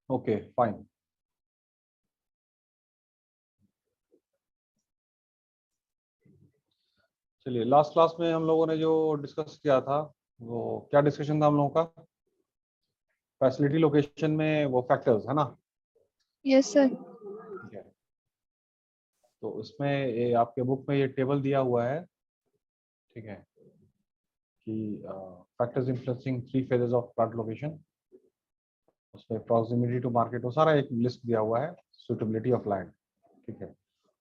Okay fine. चलिए, last class में हम लोगों ने जो डिस्कस किया था, वो क्या डिस्कशन था हम लोगों का? फैसिलिटी लोकेशन में वो फैक्टर्स है ना? Yes sir. ठीक है, तो इसमें ये आपके बुक में ये टेबल दिया हुआ है, ठीक है, कि factors influencing 3 phases of plant location. उसमें प्रॉक्सिमिटी टू मार्केट, वो सारा एक लिस्ट दिया हुआ है, सुटेबिलिटी ऑफ लैंड, ठीक है।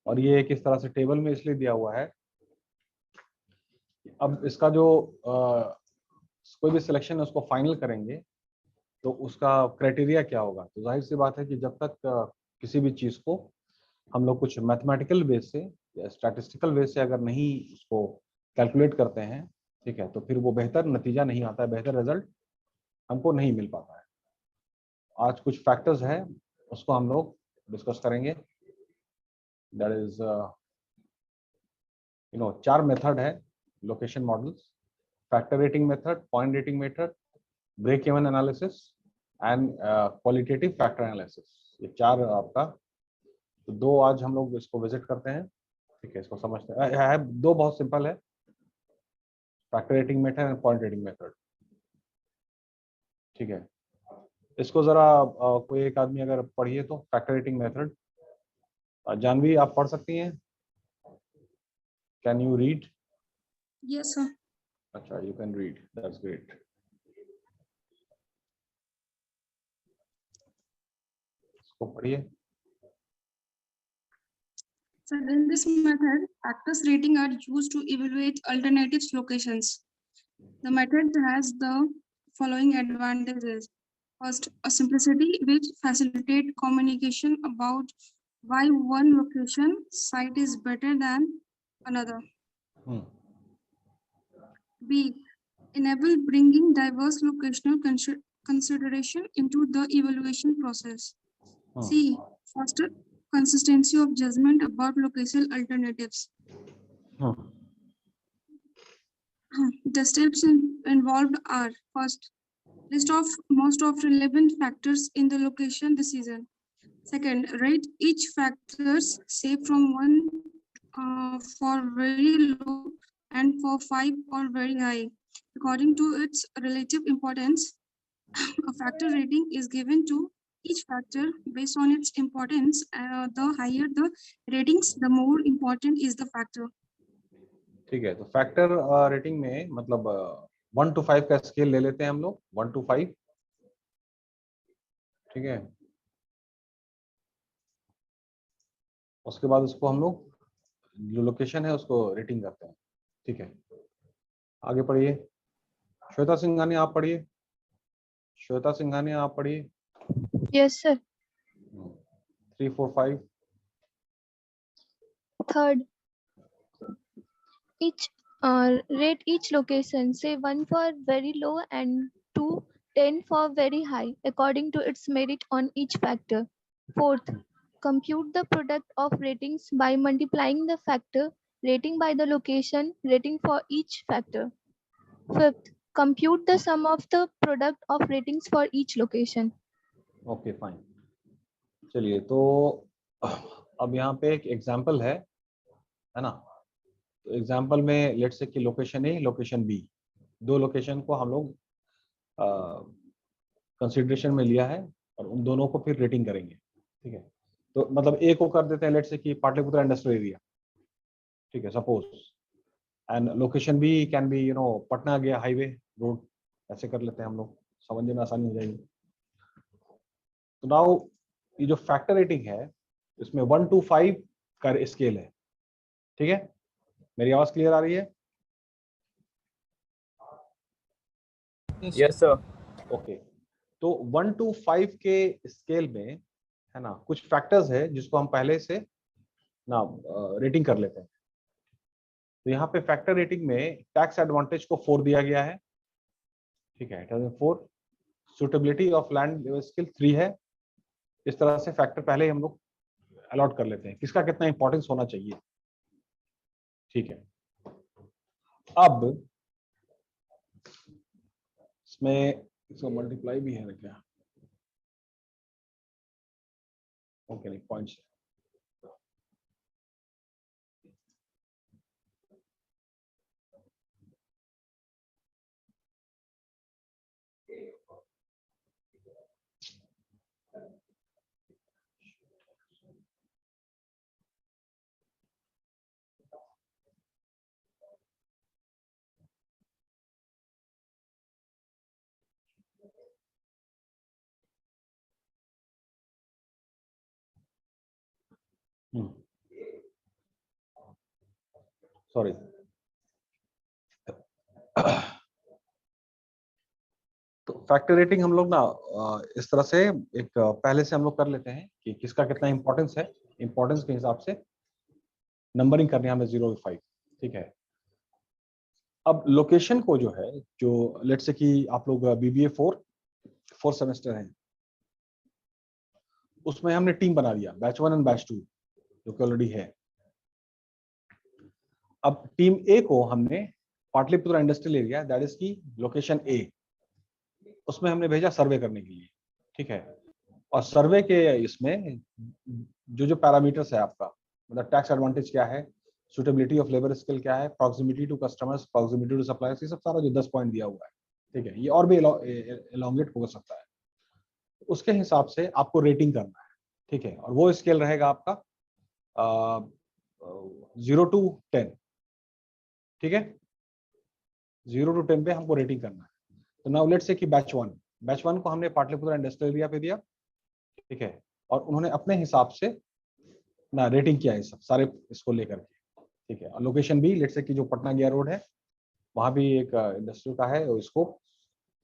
और ये किस तरह से टेबल में इसलिए दिया हुआ है, अब इसका जो कोई भी सिलेक्शन है उसको फाइनल करेंगे तो उसका क्राइटेरिया क्या होगा। तो जाहिर सी बात है कि जब तक किसी भी चीज़ को हम लोग कुछ मैथमेटिकल बेस से या स्टैटिस्टिकल बेस से अगर नहीं उसको कैलकुलेट करते हैं, ठीक है, तो फिर वो बेहतर नतीजा नहीं आता है, बेहतर रिजल्ट हमको नहीं मिल पाता है। आज कुछ फैक्टर्स है उसको हम लोग डिस्कस करेंगे। दैट इज 4 मेथड है location models: factor rating method, point rating method, break even analysis and qualitative factor analysis. ये 4 आपका, तो 2 आज हम लोग इसको विजिट करते हैं, ठीक है, इसको समझते हैं। 2 बहुत सिंपल है, factor rating method and point rating method, ठीक है। इसको जरा कोई एक आदमी अगर पढ़िए तो, फैक्टर रेटिंग मेथड। जानवी आप पढ़ सकती हैं? Can you read? Yes sir. अच्छा, you can read, that's great. इसको पढ़िए। So in this method, factors rating are used to evaluate alternative locations. The method has the following advantages. First, a simplicity which facilitates communication about why one location site is better than another. B, enable bringing diverse locational consideration into the evaluation process. C, foster consistency of judgment about locational alternatives. The steps involved are: first, list of most of relevant factors in the location decision. Second, rate each factors, say from 1 for very low and for 5 or very high, according to its relative importance. A factor rating is given to each factor based on its importance. The higher the ratings, the more important is the factor. ठीक है, तो factor rating में मतलब 1 to 5 का scale ले लेते हैं हम लोग, 1 to 5, ठीक है। उसके बाद उसको हम लोग जो लोकेशन है उसको रेटिंग करते हैं, ठीक है। आगे पढ़िए, श्वेता सिंघानिया आप पढ़िए। श्वेता सिंघानिया आप पढ़िए। Yes, sir. 3, 4, 5। Third, each rate each location, say 1 for very low and 2, 10 for very high, according to its merit on each factor. Fourth, compute the product of ratings by multiplying the factor rating by the location rating for each factor. Fifth, compute the sum of the product of ratings for each location. Okay fine. चलिए, तो अब यहाँ पे एक example है ना? तो example में लेट्स से कि लोकेशन ए, लोकेशन बी, 2 लोकेशन को हम लोग कंसिडरेशन में लिया है और उन दोनों को फिर रेटिंग करेंगे, ठीक है। तो मतलब ए को कर देते हैं लेट्स से कि पाटलिपुत्र इंडस्ट्रियल एरिया, ठीक है, suppose. And location B can be Patna Gaya highway road, ऐसे कर लेते हैं हम लोग, समझने में आसानी हो जाएगी। तो नाउ ये जो फैक्टर रेटिंग है इसमें 1 to 5 का स्केल है, ठीक है। मेरी आवाज क्लियर आ रही है? Yes sir. ओके, तो 1 to 5 के स्केल में है ना कुछ फैक्टर्स है जिसको हम पहले से ना रेटिंग कर लेते हैं। तो यहाँ पे फैक्टर रेटिंग में टैक्स एडवांटेज को 4 दिया गया है, ठीक है, 4। सुटेबिलिटी ऑफ लैंड स्किल 3 है। इस तरह से फैक्टर पहले हम लोग अलॉट कर लेते हैं किसका कितना इंपॉर्टेंस होना चाहिए, ठीक है। अब इसमें इसको मल्टीप्लाई भी है ना क्या? ओके नहीं पॉइंट्स। सॉरी, तो फैक्टर रेटिंग हम लोग ना इस तरह से एक पहले से हम लोग कर लेते हैं कि किसका कितना इंपॉर्टेंस है, इंपॉर्टेंस के हिसाब से नंबरिंग करनी है हमें 0 से 5। ठीक है, अब लोकेशन को जो है, जो लेट्स से कि आप लोग बीबीए 4 सेमेस्टर हैं, उसमें हमने टीम बना दिया, बैच 1 एंड बैच 2 जो कि ऑलरेडी है। अब टीम ए को हमने Pataliputra industrial area, that is की लोकेशन ए, उसमें हमने भेजा सर्वे करने के लिए। ठीक है, और सर्वे के इसमें जो पैरामीटर्स है आपका, मतलब टैक्स एडवांटेज क्या है, सुटेबिलिटी ऑफ लेबर स्किल क्या है, proximity to customers, proximity to suppliers, ये सब सारा जो 10 पॉइंट दिया हुआ है। ठीक है, ये और भी एलोंगेट हो सकता है, उसके हिसाब से आपको रेटिंग करना है। ठीक है, और वो स्केल रहेगा आपका 0 to 10। ठीक है, 0 to 10 पे हमको रेटिंग करना है। तो नाउ लेट्स से कि बैच 1 को हमने पाटलिपुत्र इंडस्ट्रियल एरिया पे दिया। ठीक है, और उन्होंने अपने हिसाब से ना रेटिंग किया है सब सारे इसको लेकर के। ठीक है, और लोकेशन भी लेट्स से कि जो पटना गया रोड है, वहां भी एक इंडस्ट्रियल का है इसको।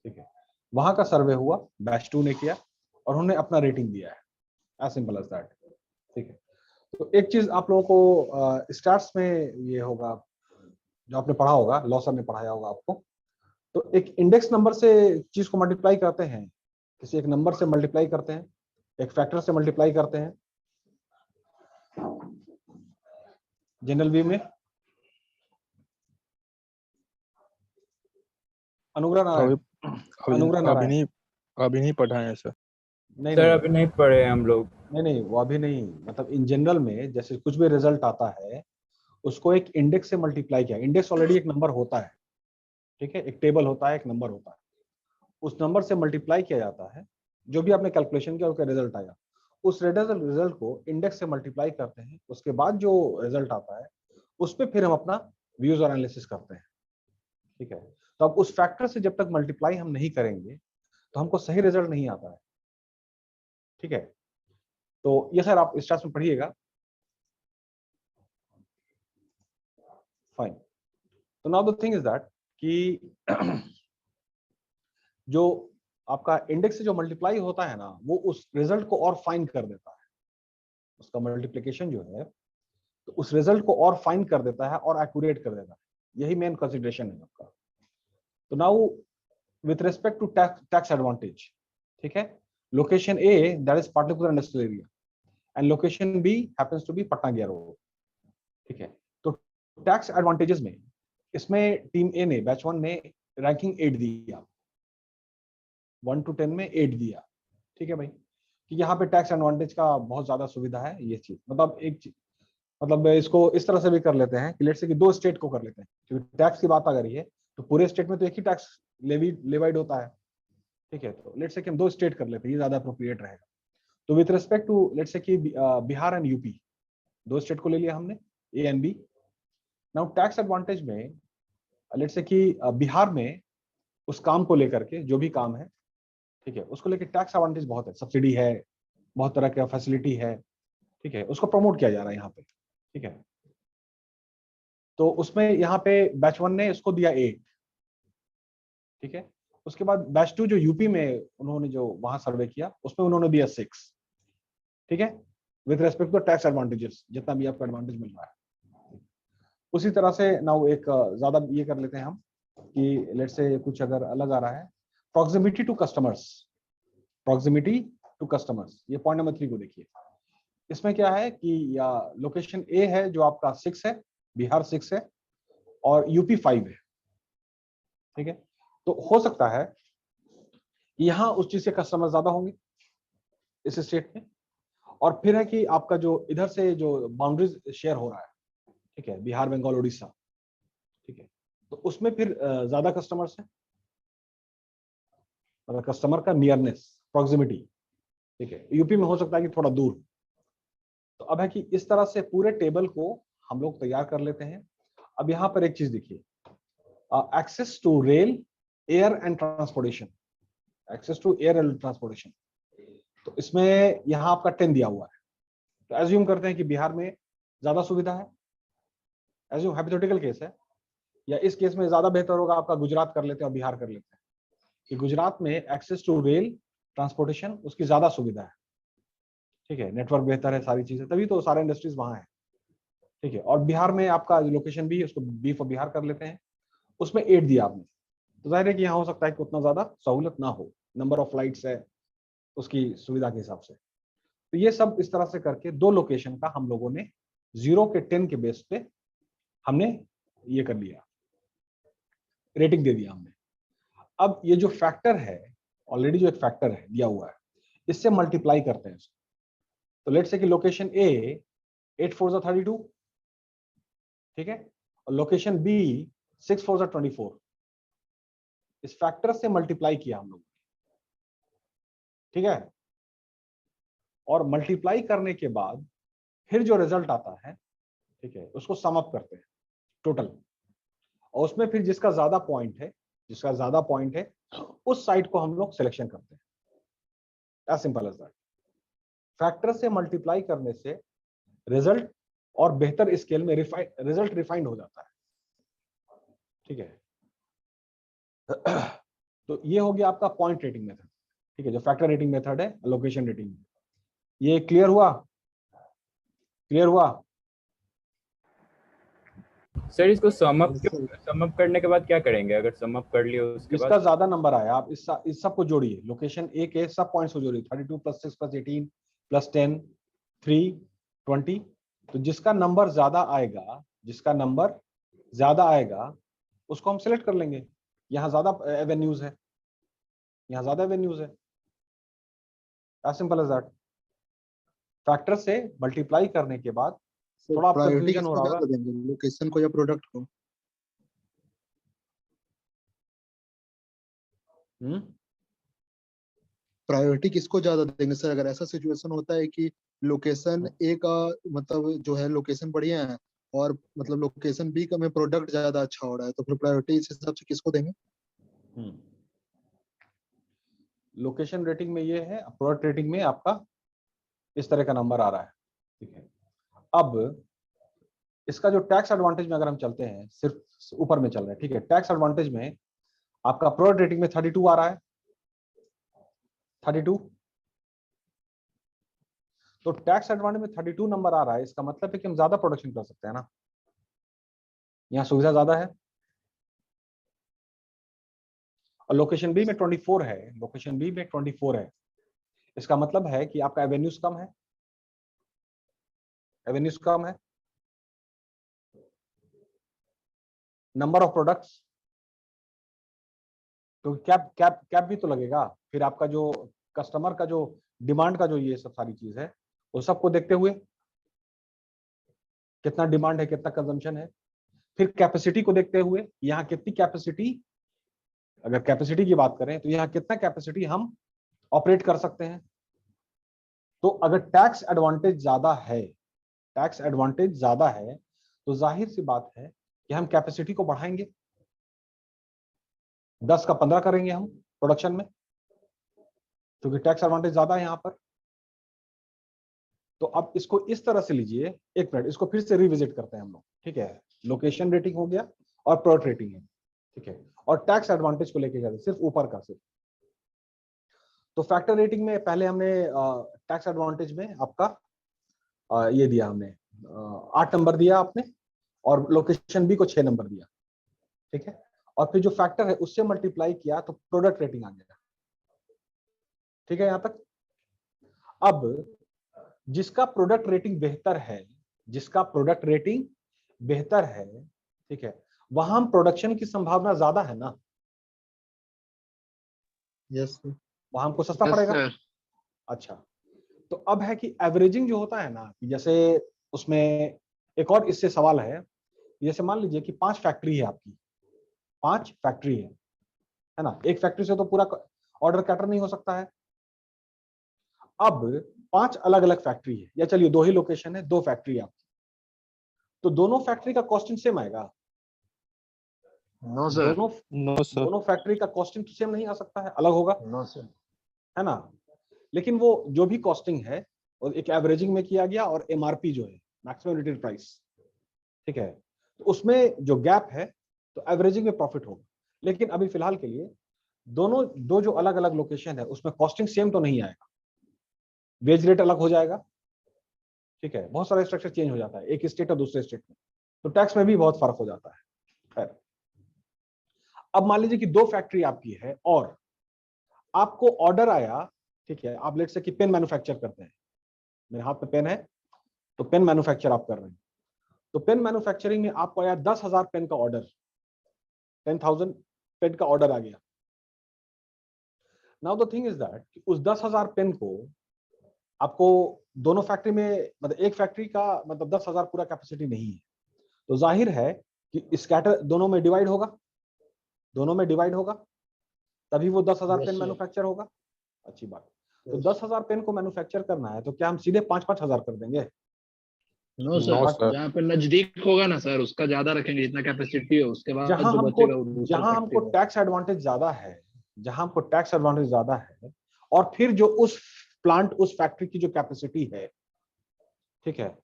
ठीक है, वहां का सर्वे हुआ, बैच 2 ने किया और उन्होंने अपना रेटिंग दिया है, एज सिंपल एज दैट। ठीक है, तो एक चीज आप लोगों को स्टार्स में ये होगा, जो आपने पढ़ा होगा, लॉ सर ने पढ़ाया होगा आपको, तो एक इंडेक्स नंबर से चीज को मल्टीप्लाई करते हैं, किसी एक नंबर से मल्टीप्लाई करते हैं, एक फैक्टर से मल्टीप्लाई करते हैं। जनरल व्यू में अनुग्रह नारायण, अनुग्रह नारायण अभी नहीं पढ़ा है सर। नहीं सर नहीं अभी नहीं पढ़े हम लोग। नहीं, वो अभी नहीं, मतलब इन जनरल में जैसे कुछ भी रिजल्ट आता है, उसको एक इंडेक्स से मल्टीप्लाई किया। इंडेक्स ऑलरेडी एक नंबर होता है। ठीक है, एक टेबल होता है, एक नंबर होता है, उस नंबर से मल्टीप्लाई किया जाता है। जो भी आपने कैलकुलेशन किया उसका रिजल्ट आया, उस रिजल्ट को इंडेक्स से मल्टीप्लाई करते हैं। उसके बाद जो रिजल्ट आता है उस पर फिर हम अपना व्यूज और एनालिसिस करते हैं। ठीक है, तो अब उस फैक्टर से जब तक मल्टीप्लाई हम नहीं करेंगे तो हमको सही रिजल्ट नहीं आता है। ठीक है, तो ये सर आप इस क्लास में पढ़िएगा। फाइन, तो now the thing is that कि जो आपका इंडेक्स से जो मल्टीप्लाई होता है ना, वो उस रिजल्ट को और फाइन कर देता है। उसका मल्टीप्लिकेशन जो है, तो उस रिजल्ट को और फाइन कर देता है और एक्यूरेट कर देता है। यही मेन कंसीडरेशन है आपका। तो now with respect to tax advantage, ठीक है, location A that is Pataliputra industrial area and location B happens to be Patna Gaya road. ठीक है, तो टैक्स एडवांटेजेस में इसमें टीम ए ने, बैच 1 ने रैंकिंग 8 दिया, 1 to 10 में 8 दिया। ठीक है भाई, कि यहाँ पे टैक्स एडवांटेज का बहुत ज्यादा सुविधा है। ये चीज मतलब एक चीज, मतलब इसको इस तरह से भी कर लेते हैं कि लेट्स से कि 2 स्टेट को कर लेते हैं, क्योंकि टैक्स की बात अगर है तो पूरे स्टेट में तो एक ही टैक्स लेवाइड होता है। ठीक है, तो लेट्स से कि हम 2 स्टेट कर लेते हैं, ये ज्यादा अप्रोप्रिएट रहेगा। तो with respect to let's say कि बिहार एंड यूपी, 2 स्टेट को ले लिया हमने, A and B. Now tax advantage में लेट्स से कि बिहार में उस काम को लेकर के जो भी काम है, ठीक है, उसको लेकर टैक्स एडवांटेज बहुत है, सब्सिडी है, बहुत तरह का फैसिलिटी है। ठीक है, उसको प्रमोट किया जा रहा है यहाँ पे। ठीक है, तो उसमें यहाँ पे बैच 1 ने इसको दिया 8। ठीक है, उसके बाद बैच 2 जो यूपी में उन्होंने जो वहां सर्वे किया, उसमें उन्होंने दिया 6। ठीक है, with respect to tax advantages, जितना भी आपको एडवांटेज मिल रहा है। उसी तरह से नाउ एक ज्यादा ये कर लेते हैं हम कि लेट्स से कुछ अगर अलग आ रहा है, proximity to customers, proximity to customers, ये पॉइंट नंबर 3 को देखिए। इसमें क्या है कि या लोकेशन ए है जो आपका 6 है, बिहार 6 है और यूपी 5 है। ठीक है, तो हो सकता है यहाँ उस चीज के कस्टमर ज्यादा होंगे इस स्टेट में, और फिर है कि आपका जो इधर से जो बाउंड्रीज शेयर हो रहा है, ठीक है, बिहार, बंगाल, उड़ीसा, ठीक है, तो उसमें फिर ज्यादा कस्टमर्स हैं, मतलब कस्टमर का नियरनेस, प्रॉक्सिमिटी, ठीक है। यूपी में हो सकता है कि थोड़ा दूर। तो अब है कि इस तरह से पूरे टेबल को हम लोग तैयार कर लेते हैं। अब यहाँ पर एक चीज देखिए, access to rail, air and transportation, access to air and transportation, तो इसमें यहाँ आपका 10 दिया हुआ है। तो एज्यूम करते हैं कि बिहार में ज्यादा सुविधा है, एज्यूम हाइपोथेटिकल केस है, या इस केस में ज्यादा बेहतर होगा आपका गुजरात कर लेते हैं और बिहार कर लेते हैं, कि गुजरात में एक्सेस टू रेल ट्रांसपोर्टेशन उसकी ज्यादा सुविधा है, ठीक है, नेटवर्क बेहतर है, सारी चीजें, तभी तो सारे इंडस्ट्रीज वहां है, ठीक है। और बिहार में आपका लोकेशन भी, उसको बी फॉर बिहार कर लेते हैं, उसमें 8 दिया आपने, तो जाहिर है कि यहाँ हो सकता है कि उतना ज्यादा सहूलत ना हो, नंबर ऑफ फ्लाइट्स है उसकी सुविधा के हिसाब से। तो ये सब इस तरह से करके दो लोकेशन का हम लोगों ने 0 के 10 के बेस पे हमने ये कर लिया, रेटिंग दे दिया हमने। अब ये जो फैक्टर है, ऑलरेडी जो एक फैक्टर है दिया हुआ है, इससे मल्टीप्लाई करते हैं इसको। तो लेट्स से कि लोकेशन ए 8 4 जा 32, ठीक है, और लोकेशन बी 6 4 जा 24, इस फैक्टर से मल्टीप्लाई किया हम लोग, ठीक है। और मल्टीप्लाई करने के बाद फिर जो रिजल्ट आता है, ठीक है, उसको सम अप करते हैं टोटल, और उसमें फिर जिसका ज्यादा पॉइंट है, जिसका ज्यादा पॉइंट है उस साइड को हम लोग सिलेक्शन करते हैं, as simple as that. Factor से मल्टीप्लाई करने से रिजल्ट और बेहतर स्केल में रिजल्ट रिफाइंड हो जाता है, ठीक है। तो ये हो गया आपका पॉइंट रेटिंग मेथड, ठीक है, जो फैक्टर रेटिंग मेथड है लोकेशन रेटिंग। ये क्लियर हुआ? क्लियर हुआ? सर इसको सम अप करने के बाद क्या करेंगे? अगर सम अप कर लियो उसके जिसका बाद ज्यादा नंबर आया, आप इस सब को जोड़िए, लोकेशन ए के सब पॉइंट्स को जोड़िए, 32 + 6 + 18 + 10 3 20। तो जिसका नंबर ज्यादा आएगा, जिसका नंबर ज्यादा आएगा उसको हम सिलेक्ट कर लेंगे। यहाँ ज्यादा एवेन्यूज है, यहाँ ज्यादा एवेन्यूज है, as simple as that. Factor से मल्टीप्लाई करने के बाद थोड़ा आपको प्रायोरिटी कंफ्यूजन हो किसको रहा होगा। ज्यादा देंगे, लोकेशन को या प्रोडक्ट को? प्रायोरिटी किसको ज्यादा देंगे सर? अगर ऐसा सिचुएशन होता है कि लोकेशन ए का मतलब जो है लोकेशन बढ़िया है और मतलब लोकेशन बी का में प्रोडक्ट ज्यादा अच्छा हो रहा है, तो फिर प्रायोरिटी इस हिसाब से किसको देंगे? लोकेशन रेटिंग में ये है, प्रोडक्ट रेटिंग में आपका इस तरह का नंबर आ रहा है, ठीक है। अब इसका जो टैक्स एडवांटेज में अगर हम चलते हैं, सिर्फ ऊपर में चल रहे हैं, ठीक है, टैक्स एडवांटेज में आपका प्रोडक्ट रेटिंग में 32 आ रहा है, 32। तो टैक्स एडवांटेज में 32 नंबर आ रहा है, इसका मतलब है कि हम ज्यादा प्रोडक्शन कर सकते हैं ना, यहाँ सुविधा ज्यादा है। और लोकेशन बी में 24 है, लोकेशन बी में 24 है, इसका मतलब है कि आपका एवेन्यूज कम है, एवेन्यूज कम है। नंबर ऑफ प्रोडक्ट्स, तो कैप कैप कैप भी तो लगेगा, फिर आपका जो कस्टमर का जो डिमांड का जो ये सब सारी चीज है, वो सबको देखते हुए कितना डिमांड है, कितना कंजम्पशन है, फिर कैपेसिटी को देखते हुए यहाँ कितनी कैपेसिटी, अगर कैपेसिटी की बात करें तो यहाँ कितना कैपेसिटी हम ऑपरेट कर सकते हैं। तो अगर टैक्स एडवांटेज ज्यादा है, टैक्स एडवांटेज ज्यादा है, तो जाहिर सी बात है कि हम कैपेसिटी को बढ़ाएंगे, 10 का 15 करेंगे हम प्रोडक्शन में, क्योंकि टैक्स एडवांटेज ज्यादा है यहाँ पर। तो अब इसको इस तरह से लीजिए, एक मिनट, इसको फिर से रिविजिट करते हैं हम लोग, ठीक है। लोकेशन रेटिंग हो गया और प्रोडक्ट रेटिंग है, ठीक है, और टैक्स एडवांटेज को लेके जाते सिर्फ ऊपर का सिर्फ। तो फैक्टर रेटिंग में पहले हमने टैक्स एडवांटेज में आपका ये दिया हमने 8 नंबर दिया आपने, और लोकेशन बी को 6 नंबर दिया, ठीक है। और फिर जो फैक्टर है उससे मल्टीप्लाई किया तो प्रोडक्ट रेटिंग आ गया, ठीक है यहां तक। अब जिसका प्रोडक्ट रेटिंग बेहतर है, जिसका प्रोडक्ट रेटिंग बेहतर है, ठीक है, वहां हम प्रोडक्शन की संभावना ज्यादा है ना, यस सर। वहां हमको सस्ता पड़ेगा। अच्छा, तो अब है कि एवरेजिंग जो होता है ना, कि जैसे उसमें एक और इससे सवाल है, जैसे मान लीजिए कि 5 फैक्ट्री है आपकी, 5 फैक्ट्री है ना, एक फैक्ट्री से तो पूरा ऑर्डर कैटर नहीं हो सकता है। अब 5 अलग अलग फैक्ट्री है, या चलिए 2 ही लोकेशन है, 2 फैक्ट्री है आपकी, तो दोनों फैक्ट्री का कॉस्टिंग सेम आएगा? No sir. दोनों नो सर। दोनों फैक्ट्री का कॉस्टिंग तो सेम नहीं आ सकता है, अलग होगा, नो सर। है ना। लेकिन वो जो भी कॉस्टिंग है और एक एवरेजिंग में किया गया, और एमआरपी जो है मैक्सिमम रिटेल प्राइस, ठीक है, तो उसमें जो गैप है तो एवरेजिंग में प्रॉफिट होगा। लेकिन अभी फिलहाल के लिए दोनों दो जो अलग अलग लोकेशन है उसमें कॉस्टिंग सेम तो नहीं आएगा, वेज रेट अलग हो जाएगा, ठीक है, बहुत सारा स्ट्रक्चर चेंज हो जाता है एक स्टेट और दूसरे स्टेट में, तो टैक्स में भी बहुत फर्क हो जाता है। खैर, अब मान लीजिए कि 2 फैक्ट्री आपकी है और आपको ऑर्डर आया, ठीक है, आप लेट से कि पेन मैन्युफैक्चर करते हैं, मेरे हाथ में पेन है, तो पेन मैन्युफैक्चर आप कर रहे हैं, तो पेन मैन्युफैक्चरिंग में आपको आया 10,000 पेन का ऑर्डर, 10,000 पेन का ऑर्डर आ गया। Now the thing is that उस 10,000 पेन को आपको दोनों फैक्ट्री में, मतलब एक फैक्ट्री का मतलब 10,000 पूरा कैपेसिटी नहीं है, तो जाहिर है कि स्कैटर दोनों में डिवाइड होगा, दोनों में डिवाइड होगा, तभी वो 10,000 पेन मैन्युफैक्चर होगा। अच्छी बात। तो 10,000 पेन को मैन्युफैक्चर करना है तो क्या हम सीधे 5-5 हजार कर देंगे? No no sir. सर। जहाँ पे नजदीक होगा ना सर, उसका ज्यादा रखेंगे, जितना कैपेसिटी है, उसके बाद जहां जो हमको बचेगा वो दूसरा जहां हमको फैक्ट्री में। टैक्स एडवांटेज ज्यादा है, जहां हमको टैक्स एडवांटेज ज्यादा है, और फिर जो उस प्लांट उस फैक्ट्री की जो कैपेसिटी है, ठीक है,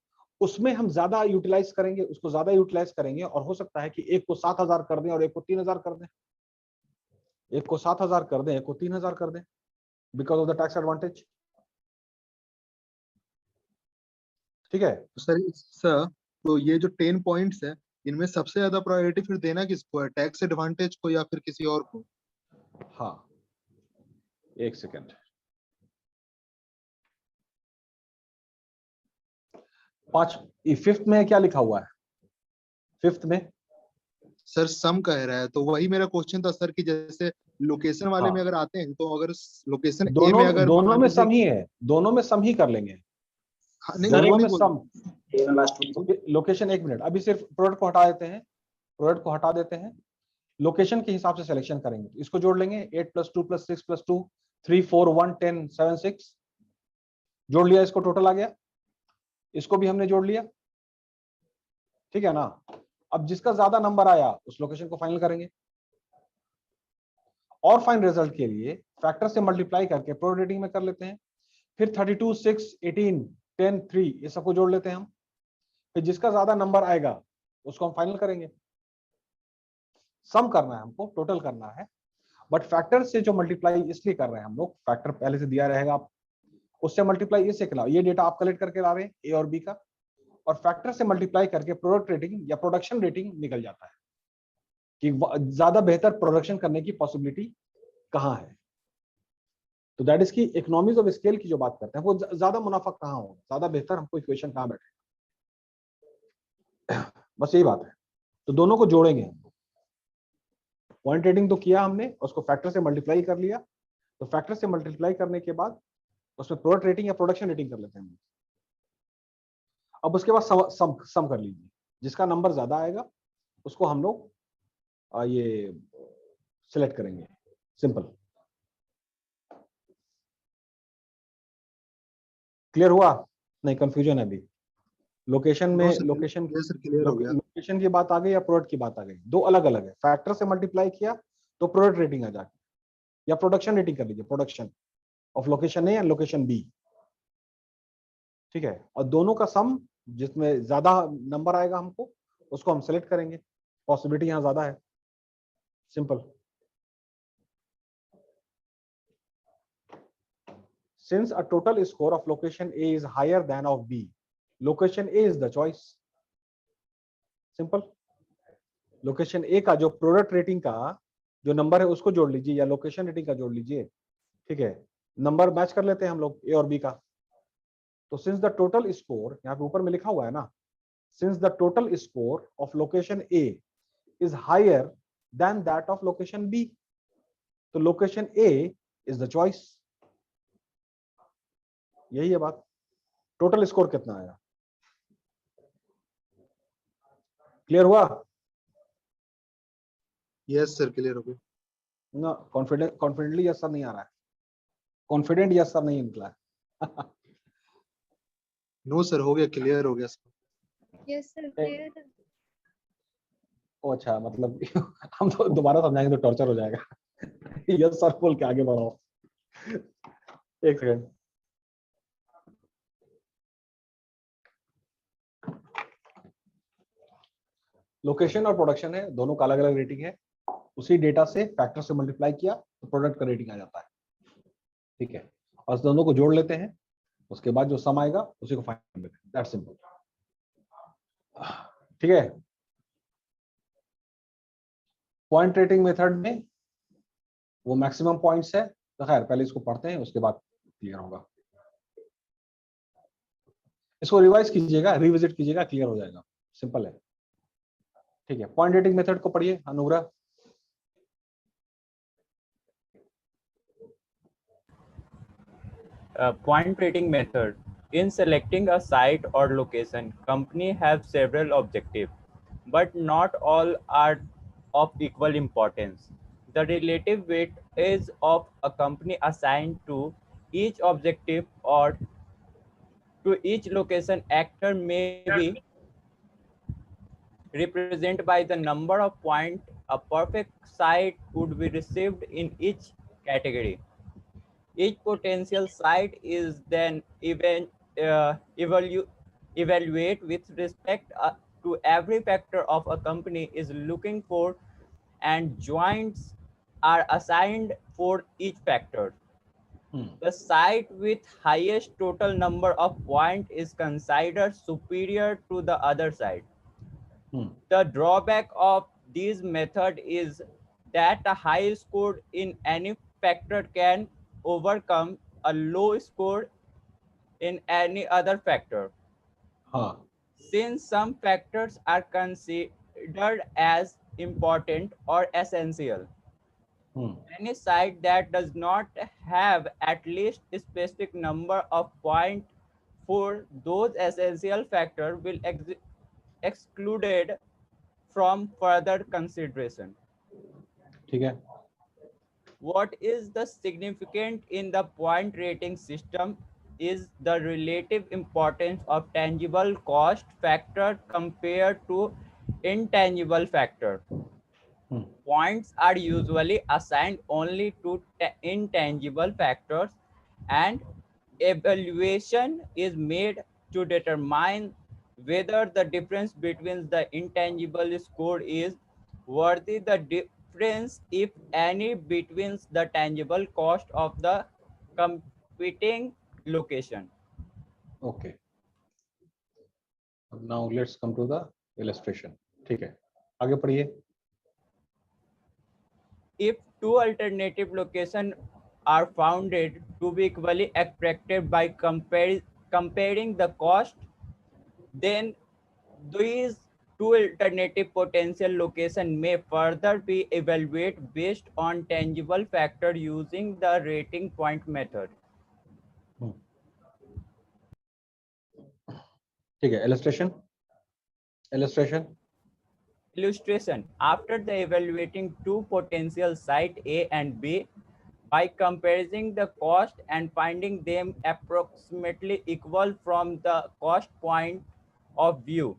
उसमें हम ज्यादा यूटिलाइज करेंगे, उसको ज्यादा यूटिलाइज करेंगे, और हो सकता है कि एक को 7,000 कर दें और एक को 3,000 कर दें, एक को 7,000 कर दें, एक को 3,000 कर दें, because of the tax advantage, ठीक है। सर तो ये जो 10 पॉइंट्स है, इनमें सबसे ज्यादा प्रायोरिटी फिर देना किसको है, टैक्स एडवांटेज को या फिर किसी और को? हाँ, एक सेकेंड, 5 फिफ्थ में क्या लिखा हुआ है? फिफ्थ में सर सम कह रहा है, तो वही मेरा क्वेश्चन था सर, कि जैसे लोकेशन वाले में हाँ, अगर आते हैं, तो अगर लोकेशन ए दोनों में अगर दोनों मान में लीजिए, सम ही है, दोनों में सम ही कर लेंगे, नहीं मैं दोनों वही में बोल सम। लोकेशन, एक मिनट, अभी सिर्फ प्रोडक्ट को हटा देते हैं, प्रोडक्ट को हटा देते हैं, लोकेशन के हिसाब से सिलेक्शन करेंगे, इसको जोड़ लेंगे 8 + 2 + 6 + 2 3 4 1 10 7 6, जोड़ लिया, इसको टोटल आ गया, इसको भी हमने जोड़ लिया, ठीक है ना। अब जिसका ज्यादा नंबर आया उस लोकेशन को फाइनल करेंगे, और फाइन रिजल्ट के लिए फैक्टर से मल्टीप्लाई करके प्रोडक्ट रेटिंग में कर लेते हैं, फिर 32 6 18 10 3 ये सबको जोड़ लेते हैं हम, फिर जिसका ज्यादा नंबर आएगा उसको हम फाइनल करेंगे। सम करना है हमको, टोटल करना है, बट फैक्टर से जो मल्टीप्लाई इसलिए कर रहे हैं हम लोग, फैक्टर पहले से दिया रहेगा, आप उससे मल्टीप्लाई इससे खिलाओ, ये डेटा आप कलेक्ट करके ला रहे हैं ए और बी का, और फैक्टर से मल्टीप्लाई करके प्रोडक्ट रेटिंग या प्रोडक्शन रेटिंग निकल जाता है कि ज्यादा बेहतर प्रोडक्शन करने की पॉसिबिलिटी कहां है। तो दैट इज की इकोनॉमीज ऑफ स्केल की जो बात करते हैं, वो ज्यादा मुनाफा कहां होगा, ज्यादा बेहतर हमको इक्वेशन कहां बैठे, बस यही बात है। तो दोनों को जोड़ेंगे हम, पॉइंट रेटिंग तो किया हमने, उसको फैक्टर से मल्टीप्लाई कर लिया, तो फैक्टर से मल्टीप्लाई करने के बाद उसमें प्रोडक्ट रेटिंग या प्रोडक्शन रेटिंग कर लेते हैं। अब उसके बाद सम कर लीजिए, जिसका नंबर ज्यादा आएगा उसको हम लोग ये सिलेक्ट करेंगे, सिंपल। क्लियर हुआ? नहीं, कंफ्यूजन है अभी? लोकेशन नो में सर, लोकेशन ये सर क्लियर हो गया। लोकेशन की बात आ गई या प्रोडक्ट की बात आ गई? दो अलग अलग है, फैक्टर से मल्टीप्लाई किया तो प्रोडक्ट रेटिंग आ जाती, या प्रोडक्शन रेटिंग कर लीजिए, production of location A and location B, ठीक है, और दोनों का सम जिसमें ज्यादा नंबर आएगा हमको उसको हम सेलेक्ट करेंगे, पॉसिबिलिटी यहां ज्यादा है, simple. Since a total score of location A is higher than of B, location A is the choice. Simple. Location A का जो प्रोडक्ट रेटिंग का जो नंबर है उसको जोड़ लीजिए, या लोकेशन रेटिंग का जोड़ लीजिए, ठीक है, नंबर मैच कर लेते हैं हम लोग ए और बी का। तो सिंस द टोटल स्कोर, यहाँ पे ऊपर में लिखा हुआ है ना, since the total score of location A is higher than that of location B, तो location A is the choice. यही है बात। टोटल स्कोर कितना आया? क्लियर हुआ यस सर, क्लियर हो गया। ना? कॉन्फिडेंटली यस सर नहीं आ रहा है, कॉन्फिडेंट यस सर नहीं निकला है। नो सर, हो गया, क्लियर हो गया सर। यस सर, क्लियर है। ओ अच्छा, मतलब हम तो दोबारा समझाएंगे तो टॉर्चर हो जाएगा। यस सर बोल के आगे बढ़ाओ। एक सेकंड। लोकेशन और प्रोडक्शन है, दोनों का अलग अलग रेटिंग है। उसी डेटा से फैक्टर से मल्टीप्लाई किया तो प्रोडक्ट का रेटिंग आ जाता है। ठीक है, और दोनों को जोड़ लेते हैं, उसके बाद जो सम आएगा उसी को फाइंड करते हैं। That's simple. ठीक है, पॉइंट रेटिंग मेथड में वो मैक्सिमम पॉइंट्स है, तो खैर पहले इसको पढ़ते हैं, उसके बाद क्लियर होगा। इसको रिवाइज कीजिएगा, रिविजिट कीजिएगा, क्लियर हो जाएगा। सिंपल है। ठीक है, पॉइंट रेटिंग मेथड को पढ़िए अनुग्रह। Point rating method. In selecting a site or location, company have several objectives, but not all are of equal importance. The relative weight is of a company assigned to each objective or to each location actor may be represented by the number of points a perfect site would be received in each category. Each potential site is then evaluate with respect to every factor of a company is looking for, and joints are assigned for each factor. The site with highest total number of points is considered superior to the other side. The drawback of this method is that a high score in any factor can overcome a low score in any other factor. हाँ, Since some factors are considered as important or essential, any site that does not have at least a specific number of points for those essential factors will excluded from further consideration. ठीक है। What is the significant in the point rating system is the relative importance of tangible cost factor compared to intangible factor. Points are usually assigned only to intangible factors, and evaluation is made to determine whether the difference between the intangible score is worthy the difference, if any, between the tangible cost of the competing location. Okay. Now let's come to the illustration. ठीक है, आगे पढ़िए। If two alternative locations are found to be equally attractive by comparing the cost, then these two alternative potential locations may further be evaluated based on tangible factor using the rating point method. ठीक है, illustration. After the evaluating two potential site A and B, by comparing the cost and finding them approximately equal from the cost point of view,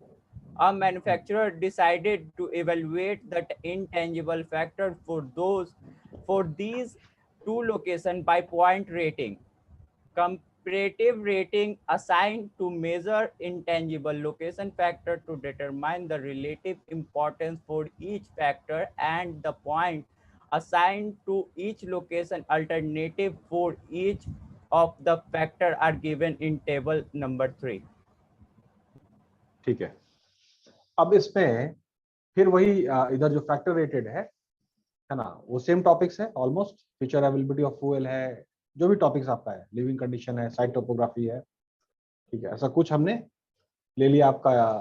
a manufacturer decided to evaluate the intangible factor for these two locations by point rating. Comparative rating assigned to measure intangible location factor to determine the relative importance for each factor, and the point assigned to each location alternative for each of the factor are given in table number 3. ठीक है, अब इसमें फिर वही इधर जो factor rated है ना, वो सेम टॉपिक्स है almost. Future availability of fuel है, जो भी टॉपिक्स आपका है, लिविंग कंडीशन है, साइट टोपोग्राफी है। ठीक है, ऐसा कुछ हमने ले लिया आपका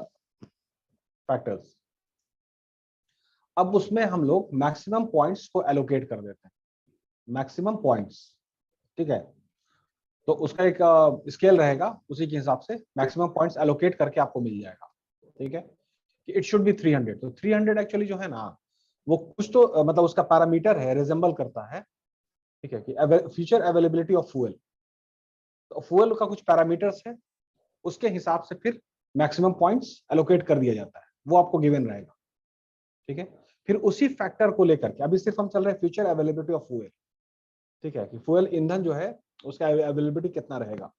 फैक्टर्स। अब उसमें हम लोग मैक्सिमम पॉइंट्स को एलोकेट कर देते हैं, मैक्सिमम पॉइंट्स। ठीक है, तो उसका एक स्केल रहेगा, उसी के हिसाब से मैक्सिमम पॉइंट्स एलोकेट करके आपको मिल जाएगा। ठीक है, कि इट शुड बी 300। तो 300 एक्चुअली जो है ना, वो कुछ तो मतलब उसका पैरामीटर है, रिजेंबल करता है। ठीक है, कि फ्यूचर अवेलेबिलिटी ऑफ फ्यूल, तो फ्यूल का कुछ पैरामीटर्स है, उसके हिसाब से फिर मैक्सिमम पॉइंट्स एलोकेट कर दिया जाता है, वो आपको गिवन रहेगा। ठीक है, फिर उसी फैक्टर को लेकर के अभी सिर्फ हम चल रहे हैं फ्यूचर अवेलेबिलिटी ऑफ फ्यूल। ठीक है, कि फ्यूल ईंधन जो है उसका अवेलेबिलिटी कितना रहेगा।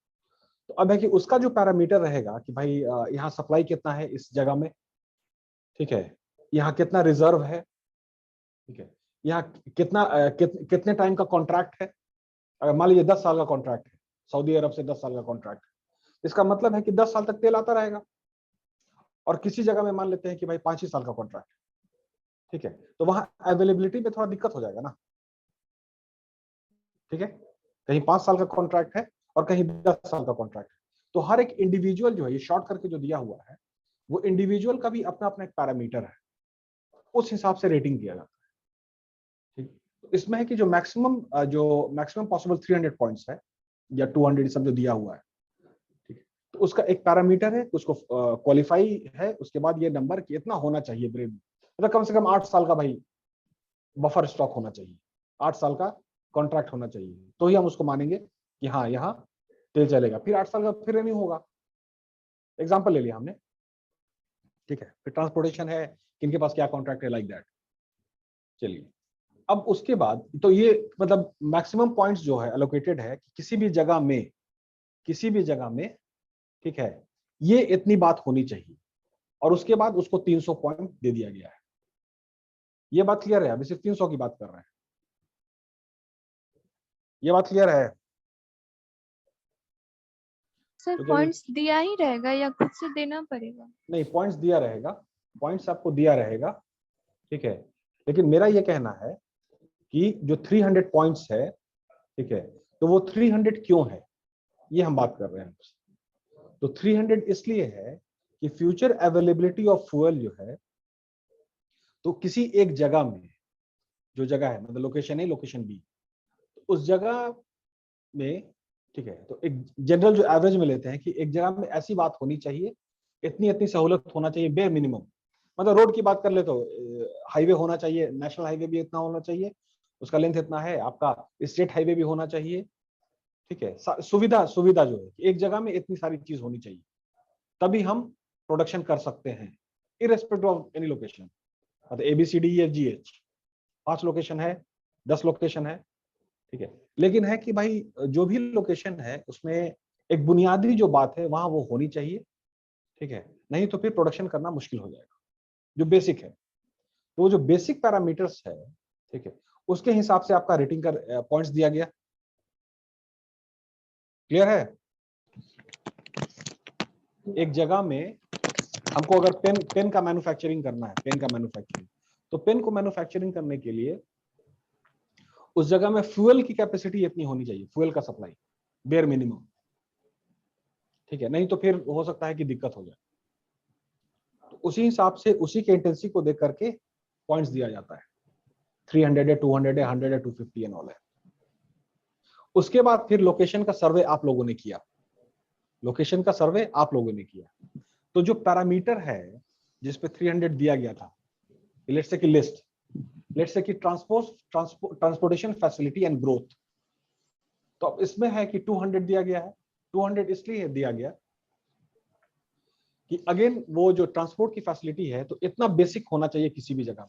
तो अब है कि उसका जो पैरामीटर रहेगा कि भाई यहाँ सप्लाई कितना है इस जगह में। ठीक है, यहाँ कितना रिजर्व है। ठीक है, यहाँ कितना कितने टाइम का कॉन्ट्रैक्ट है। अगर मान लीजिए 10 साल का कॉन्ट्रैक्ट है, सऊदी अरब से 10 साल का कॉन्ट्रैक्ट है, इसका मतलब है कि 10 साल तक तेल आता रहेगा। और किसी जगह में मान लेते हैं कि भाई 5 ही साल का कॉन्ट्रैक्ट है। ठीक है, तो वहां अवेलेबिलिटी में थोड़ा दिक्कत हो जाएगा ना। ठीक है, कहीं 5 साल का कॉन्ट्रैक्ट है और कहीं 10 साल का कॉन्ट्रैक्ट है। तो हर एक इंडिविजुअल जो है, ये शॉर्ट करके जो दिया हुआ है, वो इंडिविजुअल का भी अपना अपना एक पैरामीटर है, उस हिसाब से रेटिंग किया जाता है। ठीक, तो इसमें है कि जो मैक्सिमम पॉसिबल 300 पॉइंट्स है या 200 सब जो दिया हुआ है, ठीक है, तो उसका एक पैरामीटर है, उसको क्वालिफाई है, उसके बाद ये नंबर कि इतना होना चाहिए ब्रेड में, मतलब कम से कम 8 साल का भाई बफर स्टॉक होना चाहिए, 8 साल का कॉन्ट्रैक्ट होना चाहिए, तो ही हम उसको मानेंगे कि हाँ यहाँ तेल चलेगा। फिर 8 साल का फिर नहीं होगा। एग्जाम्पल ले लिया हमने। ठीक है, फिर ट्रांसपोर्टेशन है, किनके पास क्या कॉन्ट्रैक्ट है, लाइक दैट। चलिए, अब उसके बाद तो ये मतलब मैक्सिमम पॉइंट्स जो है एलोकेटेड है कि किसी भी जगह में, ठीक है, ये इतनी बात होनी चाहिए, और उसके बाद उसको 300 पॉइंट दे दिया गया है। ये बात क्लियर है? अभी सिर्फ 300 की बात कर रहे हैं, ये बात क्लियर है? सर तो पॉइंट्स दिया ही रहेगा या खुद से देना पड़ेगा? नहीं, पॉइंट्स दिया रहेगा, पॉइंट्स आपको दिया रहेगा। ठीक है, लेकिन मेरा ये कहना है कि जो 300 पॉइंट्स है, ठीक है, तो वो 300 क्यों है, ये हम बात कर रहे हैं। तो 300 इसलिए है कि फ्यूचर अवेलेबिलिटी ऑफ फ्यूल जो है, तो किसी एक जगह में, जो जगह है मतलब लोकेशन ए लोकेशन बी, उस जगह में, ठीक है, तो एक जनरल जो एवरेज में लेते हैं कि एक जगह में ऐसी बात होनी चाहिए, इतनी इतनी सहूलत होना चाहिए, बेयर मिनिमम। मतलब रोड की बात कर ले तो हाईवे होना चाहिए, नेशनल हाईवे भी इतना होना चाहिए, उसका लेंथ इतना है, आपका स्टेट हाईवे भी होना चाहिए। ठीक है, सुविधा जो है एक जगह में इतनी सारी चीज होनी चाहिए, तभी हम प्रोडक्शन कर सकते हैं, इरेस्पेक्टिव ऑफ एनी लोकेशन। मतलब ABCDEFGH 5 लोकेशन है, 10 लोकेशन है। ठीक है, लेकिन है कि भाई जो भी लोकेशन है उसमें एक बुनियादी जो बात है वहां वो होनी चाहिए। ठीक है, नहीं तो फिर प्रोडक्शन करना मुश्किल हो जाएगा, जो बेसिक है। तो वो जो बेसिक पैरामीटर्स है, ठीक है, उसके हिसाब से आपका रेटिंग का पॉइंट्स दिया गया। क्लियर है? एक जगह में हमको अगर पेन का मैन्युफैक्चरिंग करना है, पेन का मैन्युफैक्चरिंग, तो पेन को मैन्युफैक्चरिंग करने के लिए उस जगह में फ्यूल की कैपेसिटी इतनी होनी चाहिए, फ्यूल का सप्लाई बेयर मिनिमम। ठीक है, नहीं तो फिर हो सकता है कि दिक्कत हो जाए। तो उसी हिसाब से उसी के इंटेंसिटी को देख करके पॉइंट्स दिया जाता है, 300 है, 200 है, 100 है, 250 एंड ऑल है। उसके बाद फिर लोकेशन का सर्वे आप लोगों ने किया, लोकेशन का सर्वे आप लोगों ने किया, तो जो पैरामीटर है जिसपे 300 दिया गया था, लेट्स से कि लिस्ट, लेट्स से कि ट्रांसपोर्टेशन फैसिलिटी एंड ग्रोथ, तो अब इसमें है कि 200 दिया गया है। 200 इसलिए दिया गया कि अगेन वो जो ट्रांसपोर्ट की फैसिलिटी है, तो इतना बेसिक होना चाहिए किसी भी जगह में,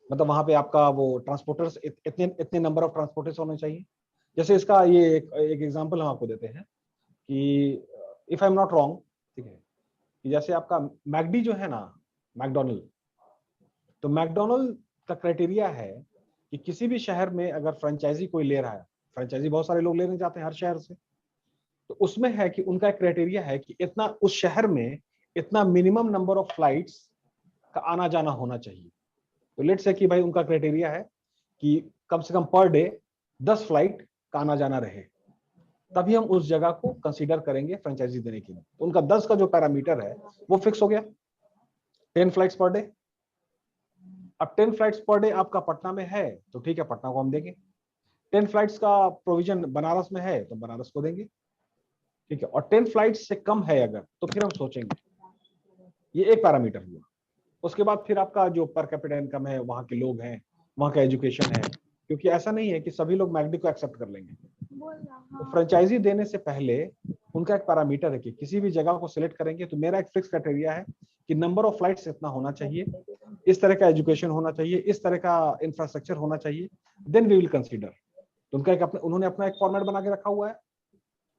मतलब वहां पे आपका वो ट्रांसपोर्टर्स इतने इतने नंबर ऑफ ट्रांसपोर्टर्स होने चाहिए। जैसे इसका ये एक एग्जांपल हम आपको देते हैं कि if I am not wrong, ठीक है, कि जैसे आपका मैकडी जो है ना, मैकडोनल्ड, तो मैकडोनल्ड का क्राइटेरिया है कि किसी भी शहर में अगर फ्रेंचाइजी कोई ले रहा है, फ्रेंचाइजी बहुत सारे लोग लेने जाते हैं हर शहर से, तो उसमें है कि उनका एक क्राइटेरिया है कि इतना उस शहर में इतना मिनिमम नंबर ऑफ फ्लाइट्स का आना जाना होना चाहिए। तो लेट्स से कि भाई उनका क्राइटेरिया है कि कम से कम पर डे 10 फ्लाइट का आना जाना रहे, तभी हम उस जगह को कंसीडर करेंगे फ्रेंचाइजी देने के लिए। तो उनका 10 का जो पैरामीटर है वो फिक्स हो गया, 10 फ्लाइट्स पर डे। अब 10 फ्लाइट्स पर डे आपका पटना में है तो ठीक है, पटना को हम देंगे। 10 फ्लाइट्स का प्रोविजन बनारस में है तो बनारस को देंगे, ठीक है। और 10 फ्लाइट्स से कम है अगर, तो फिर हम सोचेंगे। ये एक पैरामीटर हुआ। उसके बाद फिर आपका जो पर कैपिटा इनकम है, वहां के लोग हैं, वहां का एजुकेशन है, क्योंकि ऐसा नहीं है कि सभी लोग मैकडी को एक्सेप्ट कर लेंगे। तो फ्रेंचाइजी देने से पहले उनका एक पैरामीटर है कि किसी भी जगह को सिलेक्ट करेंगे तो मेरा एक फिक्स क्राइटेरिया है कि नंबर ऑफ फ्लाइट्स इतना होना चाहिए, इस तरह का एजुकेशन होना चाहिए, इस तरह का इंफ्रास्ट्रक्चर होना चाहिए, देन वी विल कंसीडर। तो उनका एक उन्होंने अपना एक फॉर्मेट बना के रखा हुआ है।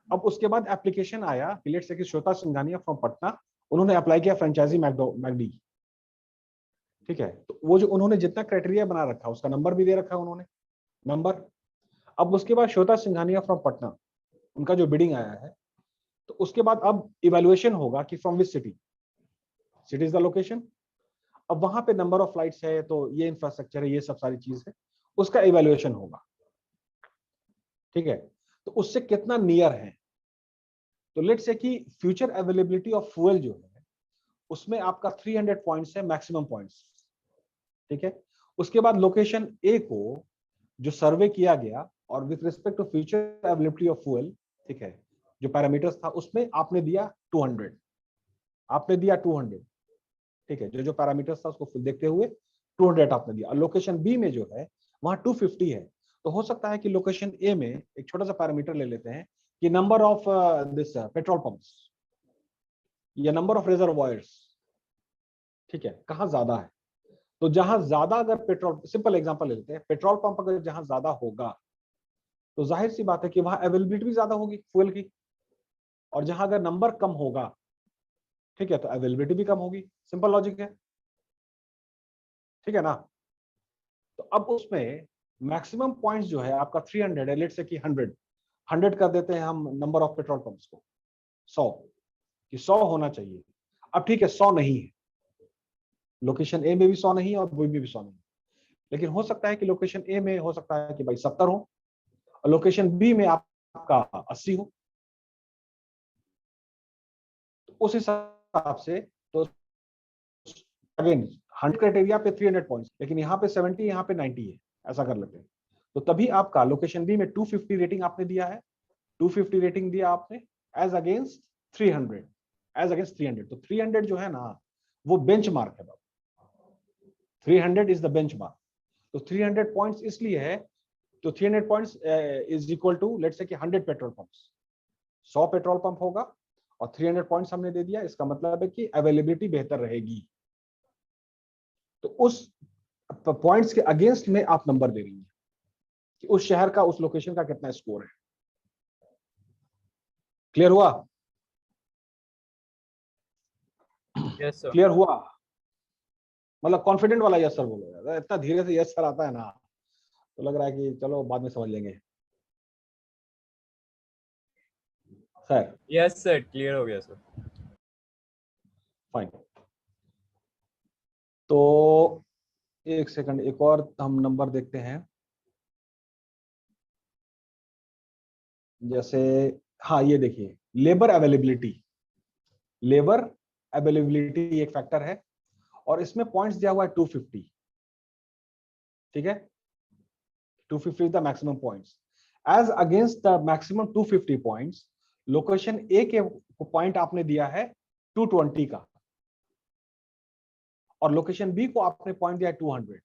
अब उसके बाद एप्लीकेशन आया कि लेट्स से कि श्वेता सिंघानिया फ्रॉम पटना, उन्होंने अप्लाई किया फ्रेंचाइजी मैकडी, ठीक है। तो वो जो उन्होंने जितना क्राइटेरिया बना रखा उसका नंबर भी दे रखा है उन्होंने, नंबर। अब उसके बाद श्वेता सिंघानिया फ्रॉम पटना, उनका जो बिडिंग आया है, तो उसके बाद अब इवैल्यूएशन होगा कि from which city, city is the location. अब वहां पे नंबर ऑफ फ्लाइट्स है, तो ये इंफ्रास्ट्रक्चर है, ये सब सारी चीज है, उसका इवैल्यूएशन होगा, ठीक है। तो उससे कितना नियर है, तो लेट्स से कि फ्यूचर अवेलेबिलिटी ऑफ फ्यूल जो है उसमें आपका 300 पॉइंट्स है, मैक्सिमम पॉइंट्स, ठीक है। उसके बाद लोकेशन ए को जो सर्वे किया गया और with respect to future availability of fuel, ठीक है, जो पैरामीटर्स था उसमें आपने दिया 200, आपने दिया 200, ठीक है। जो पैरामीटर्स था उसको देखते हुए 200 आपने दिया। और लोकेशन बी में जो है वहां 250 है। तो हो सकता है कि लोकेशन ए में एक छोटा सा पैरामीटर ले लेते हैं कि number of this petrol pumps या नंबर ऑफ रिजर्वॉयर्स, ठीक है, कहां ज्यादा है। तो जहां ज्यादा अगर पेट्रोल, सिंपल एग्जांपल ले लेते हैं, पेट्रोल पंप अगर जहां ज्यादा होगा तो जाहिर सी बात है कि वहां अवेलेबिलिटी भी ज्यादा होगी फ्यूल की, और जहां अगर नंबर कम होगा, ठीक है, तो अवेलेबिलिटी भी कम होगी। सिंपल लॉजिक है, ठीक है ना। तो अब उसमें मैक्सिमम पॉइंट्स जो है आपका 300 है, लेट्स से कि 100 कर देते हैं हम नंबर ऑफ पेट्रोल पंप्स को 100, कि 100 होना चाहिए। अब ठीक है 100 नहीं है, लोकेशन ए में भी 100 नहीं है और बी में भी 100 नहीं है, लेकिन हो सकता है कि लोकेशन ए में हो सकता है कि भाई 70 हो और लोकेशन बी में आपका 80 हो। तो उस हिसाब से तो अगेन 100 क्राइटेरिया पे 300 पॉइंट्स, लेकिन यहाँ पे 70, यहाँ पे 90 है, ऐसा कर लेते हैं। तो तभी आपका लोकेशन बी में 250 रेटिंग आपने दिया है, 250 रेटिंग दिया आपने एज अगेंस्ट 300, एज अगेंस्ट 300। तो 300 जो है ना वो बेंचमार्क है बाबू, 300 इज द बेंचमार्क। तो 300 पॉइंट्स इसलिए है, तो 300 points is equal to let's say कि 100 पेट्रोल पंप्स, 100 पेट्रोल पंप होगा और 300 पॉइंट्स हमने दे दिया। इसका मतलब है कि अवेलेबिलिटी बेहतर रहेगी। तो उस पॉइंट्स के अगेंस्ट में आप नंबर दे रही हैं कि उस शहर का, उस लोकेशन का कितना स्कोर है। क्लियर हुआ? Yes sir. क्लियर हुआ? मतलब कॉन्फिडेंट वाला यस सर बोलो यार, इतना धीरे से यस सर आता है ना तो लग रहा है कि चलो बाद में समझ लेंगे। सर यस सर, क्लियर हो गया सर। फाइन। तो एक सेकंड, एक और हम नंबर देखते हैं। जैसे हाँ ये देखिए, लेबर अवेलेबिलिटी, लेबर अवेलेबिलिटी एक फैक्टर है और इसमें पॉइंट्स दिया हुआ है 250, ठीक है। 250 is the maximum points as against the maximum 250 points. Location A के पॉइंट आपने दिया है 220 का और लोकेशन बी को आपने पॉइंट दिया है 200।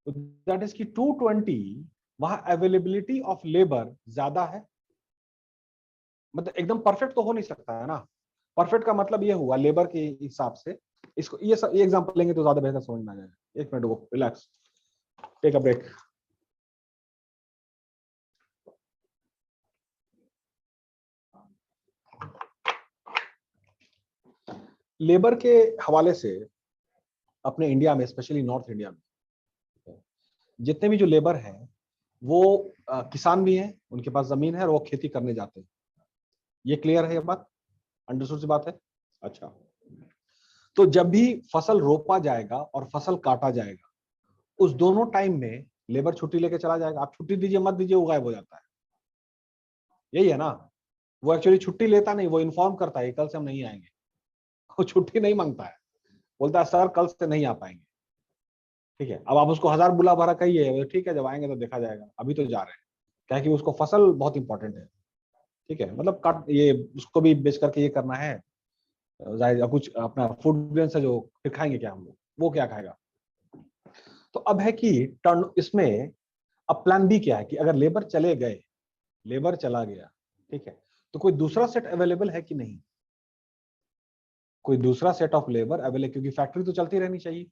तो दैट इज कि 220 वहां अवेलेबिलिटी ऑफ लेबर ज्यादा है। मतलब एकदम परफेक्ट तो हो नहीं सकता है ना, परफेक्ट का मतलब ये हुआ लेबर के हिसाब से। इसको ये एग्जांपल लेंगे तो ज्यादा बेहतर समझ में आ जाएगा। एक मिनट रुको, relax, take a break. Labour के हवाले से अपने इंडिया में, स्पेशली नॉर्थ इंडिया में, जितने भी जो लेबर हैं वो किसान भी हैं, उनके पास जमीन है और वो खेती करने जाते हैं। ये क्लियर है, ये बात अंडरस्टूड सी बात है? अच्छा, तो जब भी फसल रोपा जाएगा और फसल काटा जाएगा उस दोनों टाइम में लेबर छुट्टी लेके चला जाएगा। आप छुट्टी दीजिए मत दीजिए वो गायब हो जाता है, यही है ना। वो एक्चुअली छुट्टी लेता नहीं, वो इन्फॉर्म करता है कल से हम नहीं आएंगे। वो छुट्टी नहीं मांगता है, बोलता है सर कल से नहीं आ पाएंगे, ठीक है। अब आप उसको 1000 बुला भरा कहिए, ठीक है जब आएंगे तो देखा जाएगा, अभी तो जा रहे हैं, क्या है कि उसको फसल बहुत इंपॉर्टेंट है, ठीक है, मतलब काट ये उसको भी बेच करके ये करना है, जाहिर कुछ अपना फूड ग्रेन्स है जो फिर खाएंगे क्या हम लोग, वो क्या खाएगा। तो अब है कि टर्न इसमें अब प्लान बी क्या है कि अगर लेबर चले गए, लेबर चला गया, ठीक है, तो कोई दूसरा सेट अवेलेबल है कि नहीं, कोई दूसरा सेट ऑफ लेबर अवेलेबल, क्योंकि फैक्ट्री तो चलती रहनी चाहिए,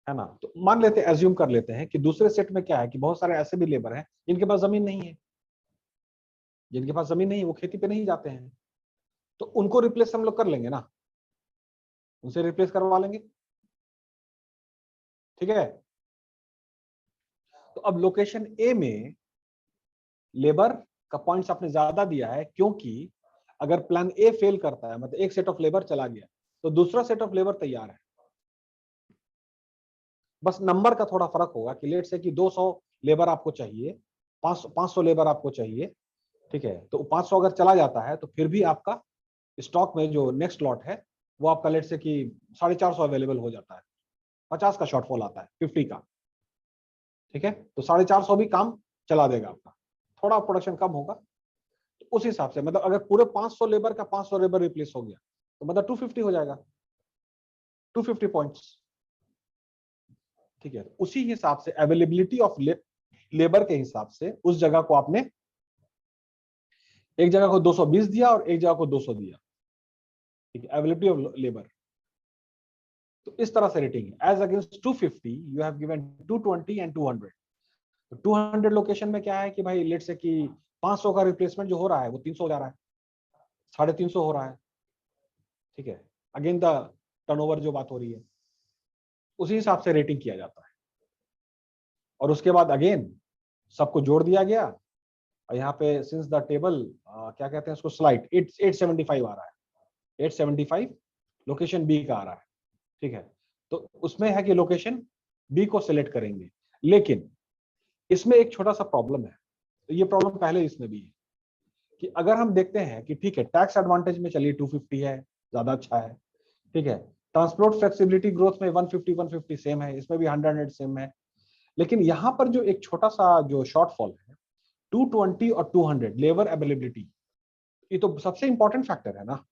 है ना। तो मान लेते हैं, एज्यूम कर लेते हैं कि दूसरे सेट में क्या है कि बहुत सारे ऐसे भी लेबर हैं जिनके पास जमीन नहीं है, जिनके पास जमीन नहीं है, वो खेती पे नहीं जाते हैं, तो उनको रिप्लेस हम लोग कर लेंगे ना, उनसे रिप्लेस करवा लेंगे, ठीक है। तो अब लोकेशन ए में लेबर का पॉइंट्स आपने ज्यादा दिया है, क्योंकि अगर प्लान ए फेल करता है, मतलब एक सेट ऑफ लेबर चला गया, तो दूसरा सेट ऑफ लेबर तैयार है। बस नंबर का थोड़ा फर्क होगा कि लेट से कि 200 लेबर आपको चाहिए, 500 लेबर आपको चाहिए, ठीक है, तो 500 अगर चला जाता है तो फिर भी आपका स्टॉक में जो नेक्स्ट लॉट है वो आपका लेट से कि 450 अवेलेबल हो जाता है, 50 का शॉर्टफॉल आता है 50 का, ठीक है, तो 450 भी काम चला देगा आपका, थोड़ा प्रोडक्शन कम होगा, तो उस हिसाब से मतलब अगर पूरे 500 लेबर का 500 लेबर रिप्लेस हो गया तो मतलब 250 हो जाएगा, 250 पॉइंट्स, ठीक है। उसी हिसाब से अवेलेबिलिटी ऑफ लेबर के हिसाब से उस जगह को आपने एक जगह को 220 दिया और एक जगह को 200 दिया, ठीक है, अवेलेबिलिटी ऑफ लेबर। तो इस तरह से रेटिंग है। As against 250 you have given 220 and 200। तो 200 लोकेशन में क्या है कि भाई लेट से कि 500 का रिप्लेसमेंट जो हो रहा है वो 300 हो जा रहा है, 350 हो रहा है, ठीक है, अगेन द टर्नओवर जो बात हो रही है, उसी हिसाब से रेटिंग किया जाता है। और उसके बाद अगेन सबको जोड़ दिया गया, और यहाँ पे सिंस द टेबल क्या कहते हैं उसको, स्लाइड 875 आ रहा है, 875 लोकेशन बी का आ रहा है, ठीक है। तो उसमें है कि लोकेशन बी को सिलेक्ट करेंगे, लेकिन इसमें एक छोटा सा प्रॉब्लम है, तो ये प्रॉब्लम पहले इसमें भी है कि अगर हम देखते हैं कि ठीक है टैक्स एडवांटेज में चलिए 250 है, ज्यादा अच्छा है, ठीक है, ट्रांसपोर्ट फ्लेक्सिबिलिटी ग्रोथ में 150 सेम है, इसमें भी 100 सेम है, लेकिन यहां पर जो एक छोटा सा जो शॉर्टफॉल है 220 और 200 लेबर अवेलेबिलिटी, ये तो सबसे इंपॉर्टेंट फैक्टर है ना,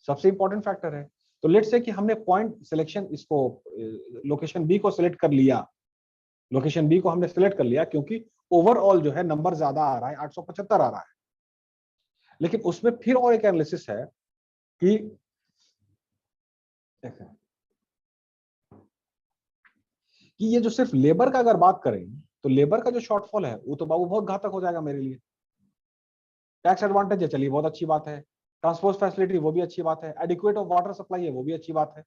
सबसे इंपॉर्टेंट फैक्टर है। तो लेट्स से कि हमने पॉइंट सिलेक्शन इसको लोकेशन बी को सिलेक्ट कर लिया, लोकेशन बी को हमने सिलेक्ट कर लिया क्योंकि ओवरऑल जो है नंबर ज्यादा आ रहा है, 875 आ रहा है, लेकिन उसमें फिर और एक एनालिसिस है कि ये जो सिर्फ लेबर का अगर बात करें तो लेबर का जो शॉर्टफॉल है वो तो बाबू बहुत घातक हो जाएगा मेरे लिए। टैक्स एडवांटेज है, चलिए बहुत अच्छी बात है, ट्रांसपोर्ट फैसिलिटी वो भी अच्छी बात है, एडिक्वेट ऑफ वाटर सप्लाई है वो भी अच्छी बात है,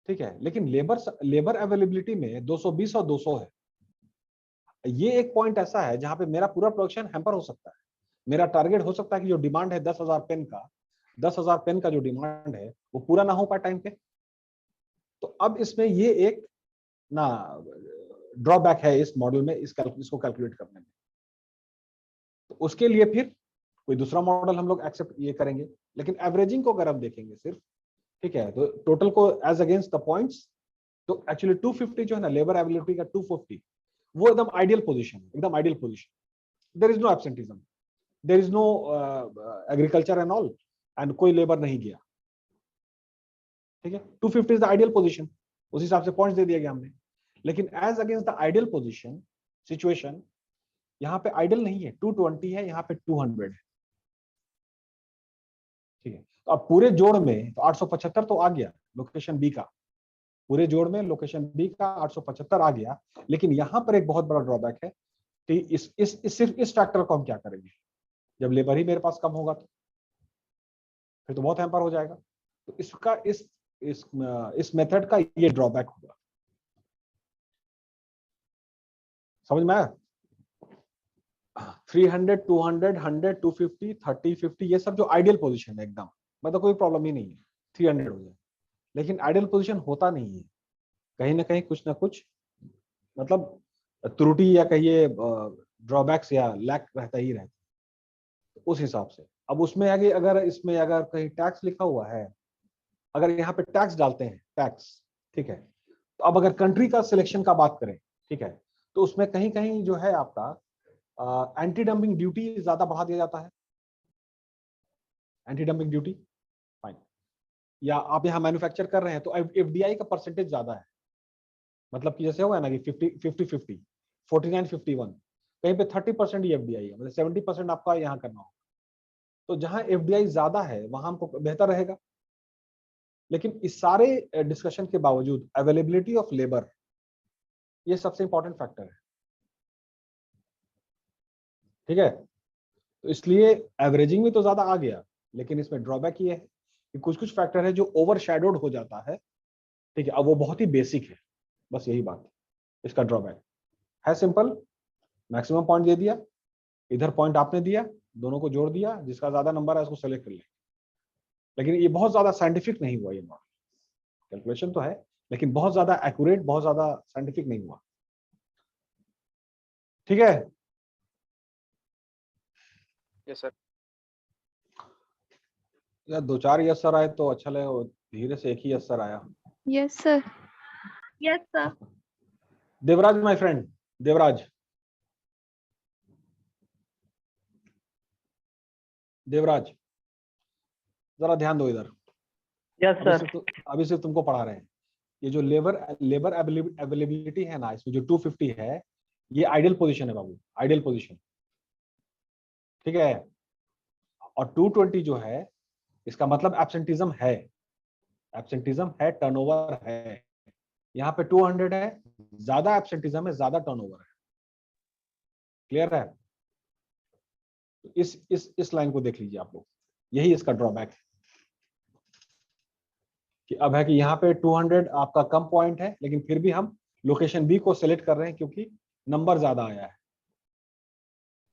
ठीक है, लेकिन लेबर अवेलेबिलिटी में 220 और 200 है। ये एक पॉइंट ऐसा है जहां पे मेरा पूरा प्रोडक्शन हैम्पर हो सकता है, मेरा टारगेट हो सकता है कि जो डिमांड है 10,000 पेन का, 10,000 पेन का जो डिमांड है वो पूरा ना हो पाए टाइम पे। तो अब इसमें ये एक ना ड्रॉबैक है इस मॉडल में, इसको कैलकुलेट करने में। तो उसके लिए फिर कोई दूसरा मॉडल हम लोग एक्सेप्ट ये करेंगे, लेकिन एवरेजिंग को अगर हम देखेंगे सिर्फ, ठीक है, तो टोटल को एज अगेंस्ट द पॉइंट्स, तो एक्चुअली 250 जो है ना लेबर एबिलिटी का 250 वो एकदम आइडियल पोजीशन है, एकदम ideal position, there is no absenteeism, there is no agriculture and all, and कोई लेबर नहीं गया, ठीक है, 250 इज द आइडियल पोजीशन, उस हिसाब से पॉइंट्स दे दिया गया हमने। लेकिन as against the ideal position situation यहाँ पे आइडियल नहीं है, 220 है, यहाँ पे 200 है, ठीक है। तो अब पूरे जोड़ में तो 875 तो आ गया लोकेशन बी का, पूरे जोड़ में लोकेशन बी का 875 आ गया, लेकिन यहाँ पर एक बहुत बड़ा ड्रॉबैक है कि सिर्फ इस फैक्टर को हम क्या करेंगे, जब लेबर ही मेरे पास कम होगा तो फिर तो बहुत हैम्पर हो जाएगा। तो इसका इस मेथड का ये ड्रॉबैक होगा, समझ में आया। 300, 200, 100, 250, 30, 50 ये सब जो आइडियल पोजीशन है एकदम, मतलब कोई प्रॉब्लम ही नहीं है 300 हो जाए, लेकिन आइडियल पोजीशन होता नहीं है, कहीं ना कहीं कुछ ना कुछ मतलब त्रुटि या कहिए ड्रॉबैक्स या लैक रहता ही रहता है। उस हिसाब से अब उसमें आगे अगर इसमें अगर कहीं टैक्स लिखा हुआ है, अगर यहाँ पे टैक्स डालते हैं टैक्स, ठीक है, तो अब अगर कंट्री का सिलेक्शन का बात करें, ठीक है, तो उसमें कहीं कहीं जो है आपका एंटी डंपिंग ड्यूटी ज्यादा बढ़ा दिया जाता है, एंटी डंपिंग ड्यूटी, फाइन। या आप यहाँ मैन्युफैक्चर कर रहे हैं तो एफडीआई का परसेंटेज ज्यादा है, मतलब कि जैसे होगा ना कि 50-50, 49-51, कहीं पे 30% ही एफडीआई है, मतलब 70% आपका यहाँ करना होगा। तो जहां एफडीआई ज्यादा है वहां हमको बेहतर रहेगा। लेकिन इस सारे डिस्कशन के बावजूद अवेलेबिलिटी ऑफ लेबर ये सबसे इंपॉर्टेंट फैक्टर है, ठीक है। तो इसलिए एवरेजिंग में तो ज्यादा आ गया, लेकिन इसमें ड्रॉबैक ये है कि कुछ कुछ फैक्टर है जो ओवरशैडोड हो जाता है, ठीक है। अब वो बहुत ही बेसिक है, बस यही बात है इसका ड्रॉबैक है। सिंपल, मैक्सिमम पॉइंट दे दिया, इधर पॉइंट आपने दिया, दोनों को जोड़ दिया, जिसका ज्यादा नंबर है उसको सेलेक्ट कर ले। लेकिन ये बहुत ज्यादा साइंटिफिक नहीं हुआ, ये मॉडल कैलकुलेशन तो है लेकिन बहुत ज्यादा एक्यूरेट, बहुत ज्यादा साइंटिफिक नहीं हुआ, ठीक है। Yes sir. या 2-4 यस सर आए तो अच्छा लगे, धीरे से एक ही यस सर आया। Yes sir. Yes sir. Devraj my friend, Devraj, Devraj जरा ध्यान दो इधर। Yes sir. अभी से तुमको पढ़ा रहे हैं। ये जो लेबर अवेलेबिलिटी है ना, इसमें जो 250 है, ये आइडियल पोजीशन है बाबू, आइडियल पोजीशन, ठीक है। और 220 जो है, इसका मतलब एब्सेंटिज्म है, एब्सेंटिज्म है, टर्नओवर है। यहाँ पे 200 है, ज्यादा एब्सेंटिज्म है, ज्यादा टर्नओवर है, क्लियर है। इस लाइन को देख लीजिए आप लोग, यही इसका ड्रॉबैक है कि अब है कि यहाँ पे 200 आपका कम पॉइंट है, लेकिन फिर भी हम लोकेशन बी को सिलेक्ट कर रहे हैं क्योंकि नंबर ज्यादा आया है।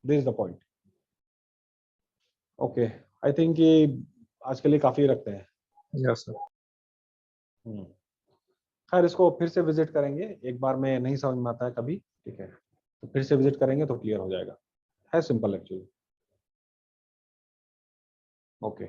This is the point. Okay, I think कि आज के लिए काफी रखते हैं। Yes sir. खैर इसको फिर से विजिट करेंगे, एक बार में नहीं समझ में आता है कभी, ठीक है, तो फिर से विजिट करेंगे तो क्लियर हो जाएगा, है सिंपल एक्चुअली। ओके।